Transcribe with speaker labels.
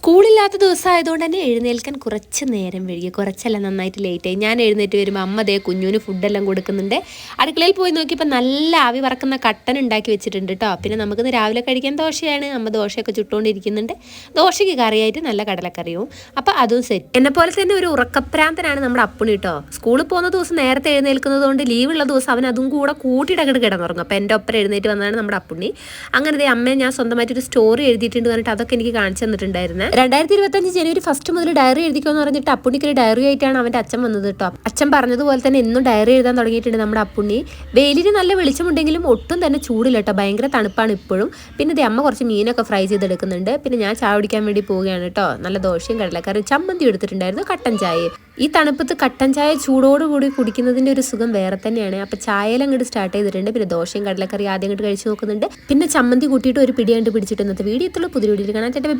Speaker 1: സ്കൂളില്ലാത്ത ദിവസമായതുകൊണ്ട് തന്നെ എഴുന്നേൽക്കാൻ കുറച്ച് നേരം വൈകി, കുറച്ചല്ല നന്നായിട്ട് ലേറ്റായി. ഞാൻ എഴുന്നേറ്റ് വരുമ്പോൾ അമ്മ ദേ കുഞ്ഞുവിന് ഫുഡെല്ലാം കൊടുക്കുന്നുണ്ട്. അടുക്കളയിൽ പോയി നോക്കിയപ്പോൾ നല്ല ആവി വറക്കുന്ന കട്ടൻ ഉണ്ടാക്കി വെച്ചിട്ടുണ്ട് കേട്ടോ. പിന്നെ നമുക്കിന്ന് രാവിലെ കഴിക്കാൻ ദോശയാണ്. അമ്മ ദോശയൊക്കെ ചുട്ടുകൊണ്ടിരിക്കുന്നുണ്ട്. ദോശയ്ക്ക് കറിയായിട്ട് നല്ല കടലക്കറിയും. അപ്പോൾ അതും സെറ്റ്. എന്നെ പോലെ തന്നെ ഒരു ഉറക്കപ്രാന്തനാണ് നമ്മുടെ അപ്പുണി കേട്ടോ. സ്കൂളിൽ പോകുന്ന ദിവസം നേരത്തെ എഴുന്നേൽക്കുന്നത് കൊണ്ട് ലീവുള്ള ദിവസം അവൻ അതും കൂടെ കൂട്ടിയിടങ്ങോട്ട് കിടന്നുറങ്ങും. അപ്പോൾ എൻ്റെ ഒപ്പം എഴുന്നേറ്റ് വന്നതാണ് നമ്മുടെ അപ്പുണ്ണി. അങ്ങനെ ദേ അമ്മയെ ഞാൻ സ്വന്തമായിട്ടൊരു സ്റ്റോറി എഴുതിയിട്ടുണ്ട് പറഞ്ഞിട്ട് അതൊക്കെ എനിക്ക് കാണിച്ചു തന്നിട്ടുണ്ടായിരുന്നു. 2025 ജനുവരി 1 മുതൽ ഡയറി എഴുതിക്കുമെന്ന് പറഞ്ഞിട്ട് അപ്പുണ്ണിക്ക് ഒരു ഡയറി ആയിട്ടാണ് അവൻ്റെ അച്ഛൻ വന്നത് കേട്ടോ. അച്ഛൻ പറഞ്ഞതുപോലെ തന്നെ എന്നും ഡയറി എഴുതാൻ തുടങ്ങിയിട്ടുണ്ട് നമ്മുടെ അപ്പുണ്ണി. വെയിലിന് നല്ല വെളിച്ചമുണ്ടെങ്കിലും ഒട്ടും തന്നെ ചൂടില്ല കേട്ടോ, ഭയങ്കര തണുപ്പാണ് ഇപ്പോഴും. പിന്നെ ഇത് അമ്മ കുറച്ച് മീനൊക്കെ ഫ്രൈ ചെയ്തെടുക്കുന്നുണ്ട്. പിന്നെ ഞാൻ ചായ കുടിക്കാൻ വേണ്ടി പോവുകയാണ് കേട്ടോ. നല്ല ദോശയും കടലക്കറി ചമ്മന്തി എടുത്തിട്ടുണ്ടായിരുന്നു, കട്ടൻ ചായ. ഈ തണുപ്പത്ത് കട്ടൻ ചായ ചൂടോടുകൂടി കുടിക്കുന്നതിൻ്റെ ഒരു സുഖം വേറെ തന്നെയാണ്. അപ്പോൾ ചായയെല്ലാം അങ്ങോട്ട് സ്റ്റാർട്ട് ചെയ്തിട്ടുണ്ട്. പിന്നെ ദോശയും കടലക്കറി ആദ്യം അങ്ങോട്ട് കഴിച്ച് നോക്കുന്നുണ്ട്. പിന്നെ ചമ്മന്തി കൂട്ടിയിട്ട് ഒരു പിടി കണ്ട് പിടിച്ചിട്ട് ഇന്നത്തെ വീഡിയോ എത്തുള്ളൂ. പുതിയ വീഡിയോയിൽ കാണാൻ ചേട്ടാ.